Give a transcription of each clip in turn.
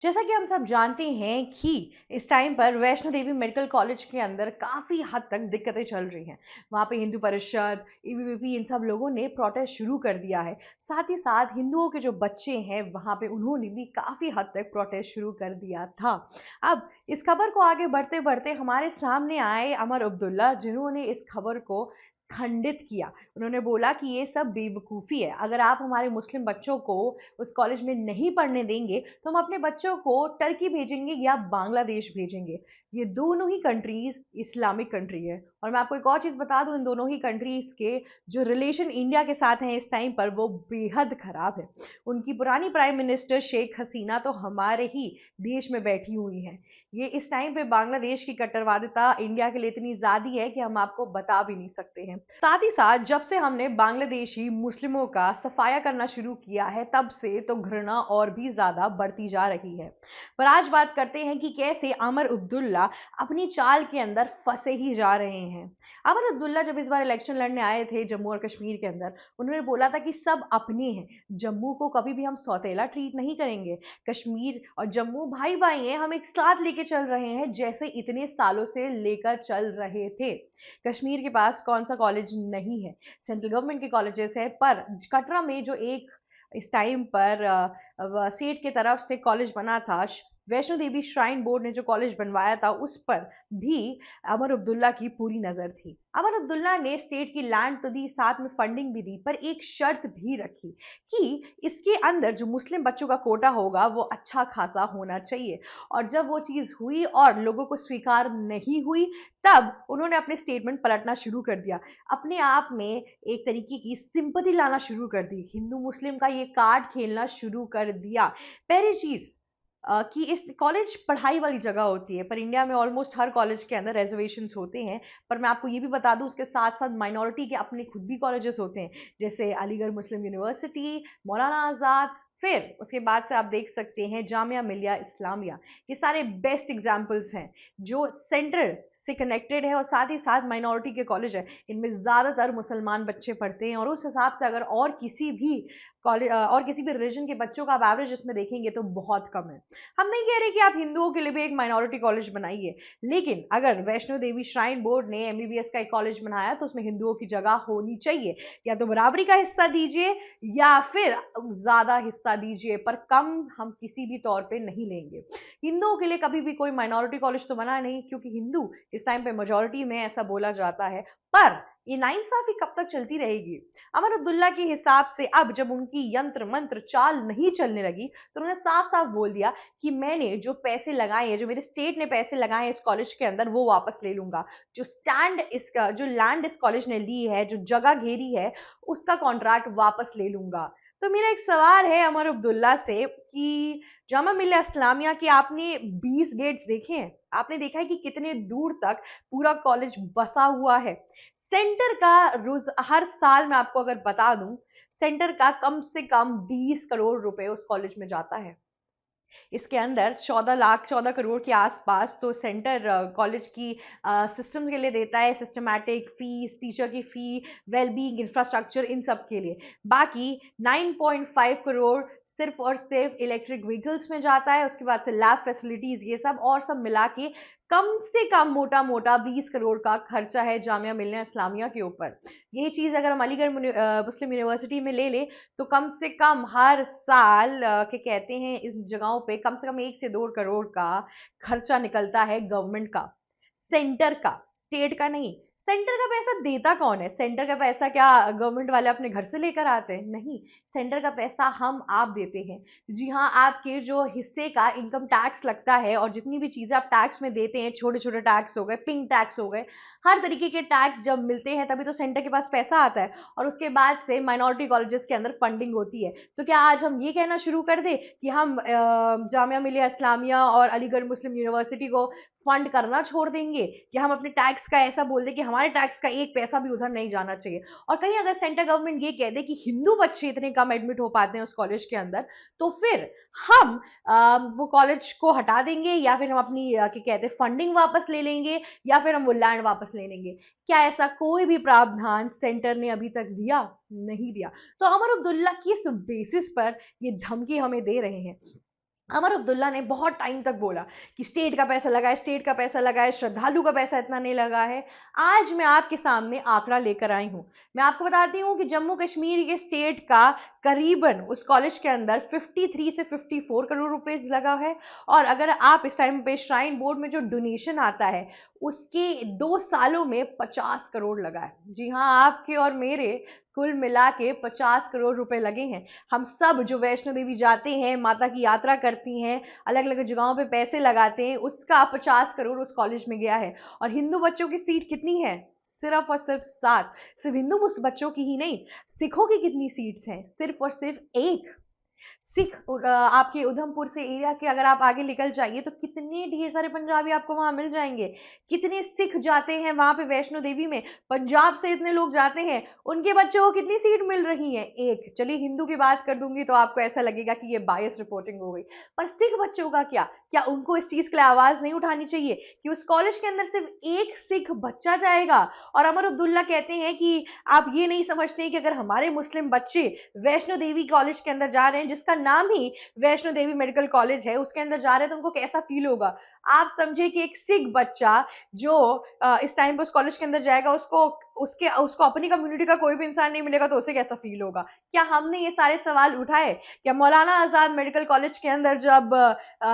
जैसा कि हम सब जानते हैं कि इस टाइम पर वैष्णो देवी मेडिकल कॉलेज के अंदर काफ़ी हद तक दिक्कतें चल रही हैं। वहाँ पे हिंदू परिषद, एबीवीपी इन सब लोगों ने प्रोटेस्ट शुरू कर दिया है। साथ ही साथ हिंदुओं के जो बच्चे हैं वहाँ पे उन्होंने भी काफ़ी हद तक प्रोटेस्ट शुरू कर दिया था। अब इस खबर को आगे बढ़ते-बढ़ते हमारे सामने आए अमर अब्दुल्ला, जिन्होंने इस खबर को खंडित किया। उन्होंने बोला कि ये सब बेवकूफ़ी है। अगर आप हमारे मुस्लिम बच्चों को उस कॉलेज में नहीं पढ़ने देंगे तो हम अपने बच्चों को टर्की भेजेंगे या बांग्लादेश भेजेंगे। ये दोनों ही कंट्रीज इस्लामिक कंट्री है। और मैं आपको एक और चीज़ बता दूं, इन दोनों ही कंट्रीज के जो रिलेशन इंडिया के साथ हैं इस टाइम पर वो बेहद खराब है। उनकी पुरानी प्राइम मिनिस्टर शेख हसीना तो हमारे ही देश में बैठी हुई हैं। ये इस टाइम पे बांग्लादेश की कट्टरवादिता इंडिया के लिए इतनी ज्यादा है कि हम आपको बता भी नहीं सकते हैं। साथ ही साथ जब से हमने बांग्लादेशी मुस्लिमों का सफाया करना शुरू किया है तब से तो घृणा और भी ज्यादा बढ़ती जा रही है। पर आज बात करते हैं कि कैसे अमर अब्दुल्ला अपनी चाल के अंदर फंसे ही जा रहे हैं। अमर अब्दुल्ला जब इस बार इलेक्शन लड़ने आए थे जम्मू और कश्मीर के अंदर, उन्होंने बोला था कि सब अपने हैं, जम्मू को कभी भी हम सौतेला ट्रीट नहीं करेंगे। कश्मीर और जम्मू भाई भाई हैं, हम एक साथ लेके चल रहे हैं जैसे इतने सालों से लेकर चल रहे थे। कश्मीर के पास कौन सा कॉलेज नहीं है, सेंट्रल गवर्नमेंट के कॉलेजेस है। पर कटरा में जो एक इस टाइम पर स्टेट की तरफ से कॉलेज बना था, वैष्णो देवी श्राइन बोर्ड ने जो कॉलेज बनवाया था उस पर भी अमर अब्दुल्ला की पूरी नजर थी। अमर अब्दुल्ला ने स्टेट की लैंड तो दी, साथ में फंडिंग भी दी, पर एक शर्त भी रखी कि इसके अंदर जो मुस्लिम बच्चों का कोटा होगा वो अच्छा खासा होना चाहिए। और जब वो चीज हुई और लोगों को स्वीकार नहीं हुई, तब उन्होंने अपने स्टेटमेंट पलटना शुरू कर दिया। अपने आप में एक तरीके की सिंपैथी लाना शुरू कर दी, हिंदू मुस्लिम का ये कार्ड खेलना शुरू कर दिया। पहली चीज कि इस कॉलेज पढ़ाई वाली जगह होती है, पर इंडिया में ऑलमोस्ट हर कॉलेज के अंदर रिजर्वेशंस होते हैं। पर मैं आपको ये भी बता दूं, उसके साथ साथ माइनॉरिटी के अपने खुद भी कॉलेजेस होते हैं, जैसे अलीगढ़ मुस्लिम यूनिवर्सिटी, मौलाना आज़ाद, फिर उसके बाद से आप देख सकते हैं जामिया मिलिया इस्लामिया। ये सारे बेस्ट एग्जाम्पल्स हैं जो सेंटर से कनेक्टेड है और साथ ही साथ माइनॉरिटी के कॉलेज है। इनमें ज़्यादातर मुसलमान बच्चे पढ़ते हैं और उस हिसाब से अगर और किसी भी कॉलेज और किसी भी रिलीजन के बच्चों का आप एवरेज इसमें देखेंगे तो बहुत कम है। हम नहीं कह रहे कि आप हिंदुओं के लिए भी एक माइनॉरिटी कॉलेज बनाइए, लेकिन अगर वैष्णो देवी श्राइन बोर्ड ने एमबीबीएस का एक कॉलेज बनाया तो उसमें हिंदुओं की जगह होनी चाहिए। या तो बराबरी का हिस्सा दीजिए या फिर ज्यादा हिस्सा दीजिए, पर कम हम किसी भी तौर पे नहीं लेंगे। हिंदुओं के लिए कभी भी कोई माइनॉरिटी कॉलेज तो बना नहीं, क्योंकि हिंदू इस टाइम पे मेजोरिटी में, ऐसा बोला जाता है। पर ये नाइंसाफी कब तक चलती रहेगी? अमर अब्दुल्ला के हिसाब से अब जब उनकी यंत्र मंत्र चाल नहीं चलने लगी तो उन्होंने साफ साफ बोल दिया कि मैंने जो पैसे लगाए हैं, जो मेरे स्टेट ने पैसे लगाए हैं इस कॉलेज के अंदर, वो वापस ले लूंगा। जो स्टैंड इसका, जो लैंड इस कॉलेज ने ली है, जो जगह घेरी है, उसका कॉन्ट्रैक्ट वापस ले लूंगा। तो मेरा एक सवाल है अमर अब्दुल्ला से कि जामा मिल्लिया इस्लामिया के आपने 20 गेट्स देखे हैं? आपने देखा है कि कितने दूर तक पूरा कॉलेज बसा हुआ है? सेंटर का रोज हर साल मैं आपको अगर बता दूं, सेंटर का कम से कम 20 करोड़ रुपए उस कॉलेज में जाता है। इसके अंदर 14 करोड़ के आसपास तो सेंटर कॉलेज की सिस्टम के लिए देता है, सिस्टमैटिक फीस, टीचर की फी, वेलबींग, इंफ्रास्ट्रक्चर, इन सब के लिए। बाकी 9.5 करोड़ सिर्फ और सिर्फ इलेक्ट्रिक व्हीकल्स में जाता है। उसके बाद से लैब फैसिलिटीज, ये सब और सब मिला के कम से कम मोटा मोटा 20 करोड़ का खर्चा है जामिया मिल्लिया इस्लामिया के ऊपर। यही चीज अगर हम अलीगढ़ मुस्लिम यूनिवर्सिटी में ले ले तो कम से कम हर साल के कहते हैं इस जगहों पे कम से कम 1 से 2 करोड़ का खर्चा निकलता है गवर्नमेंट का, सेंटर का, स्टेट का नहीं। सेंटर का पैसा देता कौन है? सेंटर का पैसा क्या गवर्नमेंट वाले अपने घर से लेकर आते हैं? नहीं, सेंटर का पैसा हम आप देते हैं। जी हाँ, आपके जो हिस्से का इनकम टैक्स लगता है और जितनी भी चीजें आप टैक्स में देते हैं, छोटे छोटे टैक्स हो गए, पिंक टैक्स हो गए, हर तरीके के टैक्स जब मिलते हैं तभी तो सेंटर के पास पैसा आता है। और उसके बाद से माइनॉरिटी कॉलेजेस के अंदर फंडिंग होती है। तो क्या आज हम ये कहना शुरू कर दें कि हम जामिया मिलिया इस्लामिया और अलीगढ़ मुस्लिम यूनिवर्सिटी को फंड करना छोड़ देंगे, या हम अपने टैक्स का ऐसा बोल दें कि हमारे टैक्स का एक पैसा भी उधर नहीं जाना चाहिए? और कहीं अगर सेंट्रल गवर्नमेंट ये कह दे कि हिंदू बच्चे इतने कम एडमिट हो पाते हैं उस कॉलेज के अंदर, तो फिर हम वो कॉलेज को हटा देंगे, या फिर हम अपनी क्या कहते हैं फंडिंग वापस ले लेंगे, या फिर हम वो लैंड वापस ले लेंगे? क्या ऐसा कोई भी प्रावधान सेंटर ने अभी तक दिया? नहीं दिया। तो अमर अब्दुल्ला किस बेसिस पर ये धमकी हमें दे रहे हैं? अमर अब्दुल्ला ने बहुत टाइम तक बोला कि स्टेट का पैसा लगा है, स्टेट का पैसा लगा है, श्रद्धालु का पैसा इतना नहीं लगा है। आज मैं आपके सामने आंकड़ा लेकर आई हूं। मैं आपको बताती हूं कि जम्मू कश्मीर के स्टेट का करीबन उस कॉलेज के अंदर 53 से 54 करोड़ रुपए लगा है। और अगर आप इस टाइम पे श्राइन बोर्ड में जो डोनेशन आता है उसके 2 सालों में 50 करोड़ लगा है। जी हाँ, आपके और मेरे कुल मिला के 50 करोड़ रुपए लगे हैं। हम सब जो वैष्णो देवी जाते हैं, माता की यात्रा करती हैं, अलग अलग जगहों पे पैसे लगाते हैं, उसका 50 करोड़ उस कॉलेज में गया है। और हिंदू बच्चों की सीट कितनी है? सिर्फ और सिर्फ 7। सिर्फ हिंदू बच्चों की ही नहीं, सिखों की कितनी सीट्स हैं? सिर्फ और सिर्फ 1। सिख आपके उधमपुर से एरिया के अगर आप आगे निकल जाइए तो कितने ढेर सारे पंजाबी आपको वहां मिल जाएंगे। कितने सिख जाते हैं वहां पे वैष्णो देवी में, पंजाब से इतने लोग जाते हैं, उनके बच्चों को कितनी सीट मिल रही है? 1। चलिए हिंदू की बात कर दूंगी तो आपको ऐसा लगेगा कि ये बायस रिपोर्टिंग हो गई, पर सिख बच्चों का क्या उनको इस चीज के लिए आवाज नहीं उठानी चाहिए कि उस कॉलेज के अंदर सिर्फ 1 सिख बच्चा जाएगा? और अमर अब्दुल्ला कहते हैं कि आप ये नहीं समझते कि अगर हमारे मुस्लिम बच्चे वैष्णो देवी कॉलेज के अंदर जा रहे हैं, जिसका नाम ही वैष्णो देवी मेडिकल कॉलेज है, उसके अंदर जा रहे हैं, तो उनको कैसा फील होगा? आप समझे कि एक सिख बच्चा जो इस टाइम पे उस कॉलेज के अंदर जाएगा, उसको अपनी कम्युनिटी का कोई भी इंसान नहीं मिलेगा, तो उसे कैसा फील होगा? क्या हमने ये सारे सवाल उठाए? क्या मौलाना आजाद मेडिकल कॉलेज के अंदर जब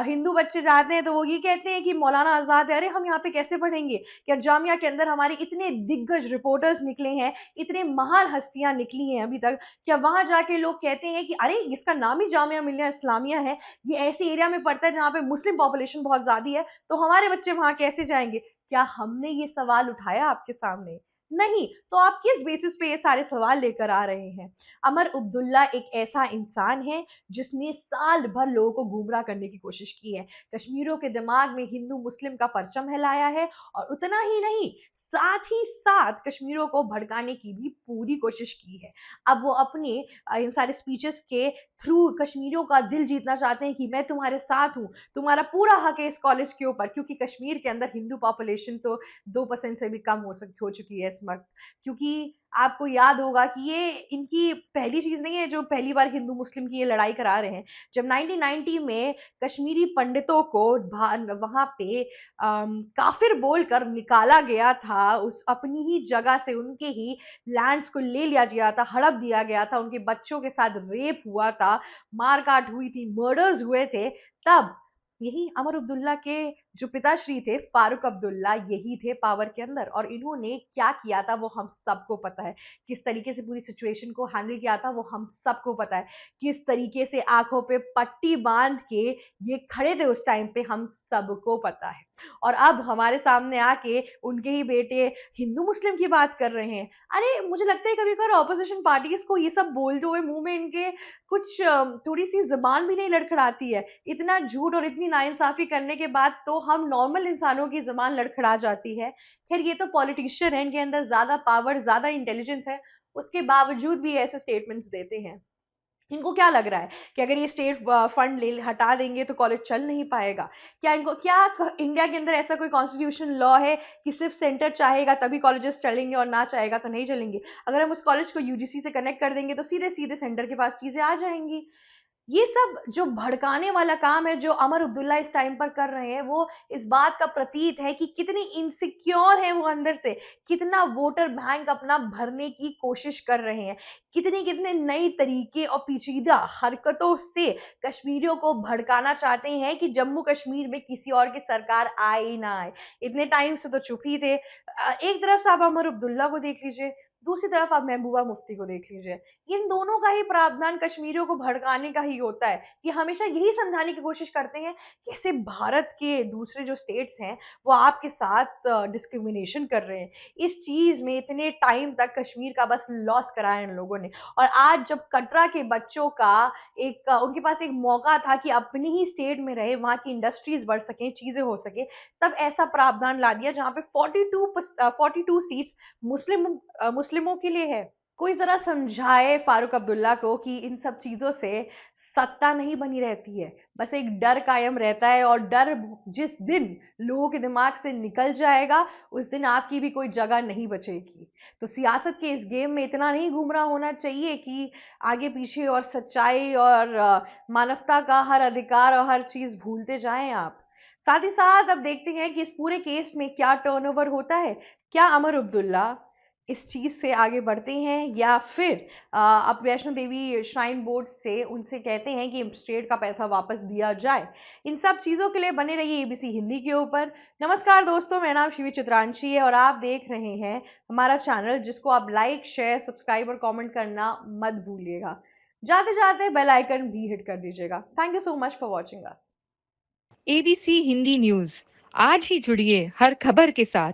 हिंदू बच्चे जाते हैं तो वो ये कहते हैं कि मौलाना आजाद है, अरे हम यहाँ पे कैसे पढ़ेंगे? क्या जामिया के अंदर हमारे इतने दिग्गज रिपोर्टर्स निकले हैं, इतने महान हस्तियां निकली हैं अभी तक, क्या वहां जाके लोग कहते हैं कि अरे इसका नाम ही जामिया मिलिया इस्लामिया है, ये ऐसे एरिया में पड़ता है जहां पे मुस्लिम पॉपुलेशन बहुत ज्यादा है, तो हमारे बच्चे वहां कैसे जाएंगे? क्या हमने ये सवाल उठाया आपके सामने? नहीं। तो आप किस बेसिस पे ये सारे सवाल लेकर आ रहे हैं? अमर अब्दुल्ला एक ऐसा इंसान है जिसने साल भर लोगों को गुमराह करने की कोशिश की है, कश्मीरियों के दिमाग में हिंदू मुस्लिम का परचम हिलाया है, और उतना ही नहीं, साथ ही साथ कश्मीरियों को भड़काने की भी पूरी कोशिश की है। अब वो अपने इन सारे स्पीचेस के थ्रू कश्मीरियों का दिल जीतना चाहते हैं कि मैं तुम्हारे साथ हूं, तुम्हारा पूरा हक है इस कॉलेज के ऊपर, क्योंकि कश्मीर के अंदर हिंदू पॉपुलेशन तो 2% से भी कम हो चुकी है इस वक्त। क्योंकि आपको याद होगा कि ये इनकी पहली चीज नहीं है जो पहली बार हिंदू मुस्लिम की ये लड़ाई करा रहे हैं। जब 1990 में कश्मीरी पंडितों को वहां पे काफिर बोलकर निकाला गया था, उस अपनी ही जगह से उनके ही लैंड्स को ले लिया गया था, हड़प दिया गया था, उनके बच्चों के साथ रेप हुआ था, मारकाट हुई थी, मर्डर्स हुए थे, तब यही अमर अब्दुल्ला के जो पिताश्री थे फारूक अब्दुल्ला, यही थे पावर के अंदर। और इन्होंने क्या किया था वो हम सबको पता है। किस तरीके से पूरी सिचुएशन को हैंडल किया था वो हम सबको पता है। किस तरीके से आंखों पे पट्टी बांध के ये खड़े थे उस टाइम पे, हम सबको पता है। और अब हमारे सामने आके उनके ही बेटे हिंदू मुस्लिम की बात कर रहे हैं। अरे मुझे लगता है कभी कभार ऑपोजिशन पार्टीज को ये सब बोलते हुए मुंह में इनके कुछ थोड़ी सी जबान भी नहीं लड़खड़ाती है। इतना झूठ और इतनी नाइंसाफी करने के बाद तो हम नॉर्मल इंसानों की जबान लड़खड़ा जाती है। खैर ये तो पॉलिटिशियन है, इनके अंदर ज्यादा पावर, ज्यादा इंटेलिजेंस है, उसके बावजूद भी ऐसे स्टेटमेंट्स देते हैं। इनको क्या लग रहा है कि अगर ये स्टेट फंड ले हटा देंगे तो कॉलेज चल नहीं पाएगा? इंडिया के अंदर ऐसा कोई कॉन्स्टिट्यूशन लॉ है कि सिर्फ सेंटर चाहेगा तभी कॉलेजेस चलेंगे और ना चाहेगा तो नहीं चलेंगे? अगर हम उस कॉलेज को यूजीसी से कनेक्ट कर देंगे तो सीधे सीधे सेंटर के पास चीजें आ जाएंगी। ये सब जो भड़काने वाला काम है जो अमर अब्दुल्ला इस टाइम पर कर रहे हैं, वो इस बात का प्रतीत है कि कितनी इनसिक्योर है वो अंदर से, कितना वोटर बैंक अपना भरने की कोशिश कर रहे हैं, कितने कितने नए तरीके और पेचीदा हरकतों से कश्मीरियों को भड़काना चाहते हैं कि जम्मू कश्मीर में किसी और की सरकार आए ही ना आए। इतने टाइम से तो चुप ही थे। एक तरफ से आप अमर अब्दुल्ला को देख लीजिए, दूसरी तरफ आप महबूबा मुफ्ती को देख लीजिए। इन दोनों का ही प्रावधान कश्मीरियों को भड़काने का ही होता है। ये हमेशा यही समझाने की कोशिश करते हैं कि ऐसे भारत के दूसरे जो स्टेट्स हैं वो आपके साथ डिस्क्रिमिनेशन कर रहे हैं। इस चीज में इतने टाइम तक कश्मीर का बस लॉस कराया इन लोगों ने। और आज जब कटरा के बच्चों का उनके पास एक मौका था कि अपनी ही स्टेट में रहे, वहां की इंडस्ट्रीज बढ़ सके, चीजें हो सके, तब ऐसा प्रावधान ला दिया जहां पे 42 सीट्स मुस्लिमों के लिए है। कोई ज़रा समझाए फारूक अब्दुल्ला को कि इन सब चीज़ों से सत्ता नहीं बनी रहती है, बस एक डर कायम रहता है और डर जिस दिन लोगों के दिमाग से निकल जाएगा, उस दिन आपकी भी कोई जगह नहीं बचेगी। तो सियासत के इस गेम में इतना नहीं गुमराह होना चाहिए कि आगे-पीछे और सच्चाई और मानवता का हर अधिकार और हर चीज़ भूलते जाएँ आप। साथ ही साथ अब देखते हैं कि इस पूरे केस में क्या टर्नओवर होता है। क्या अमर अब्दुल्ला इस चीज़ से आगे बढ़ते हैं या फिर अब वैष्णो देवी श्राइन बोर्ड से उनसे कहते हैं कि स्टेट का पैसा वापस दिया जाए। इन सब चीज़ों के लिए बने रहिए एबीसी हिंदी के ऊपर। नमस्कार दोस्तों, मेरा नाम शिवी चित्रांशी है और आप देख रहे हैं हमारा चैनल, जिसको आप लाइक, शेयर, सब्सक्राइब और कमेंट करना मत भूलिएगा। जाते-जाते बेल आइकन भी हिट कर दीजिएगा। Thank you so much for watching us. ABC Hindi news आज ही जुड़िए हर खबर के साथ।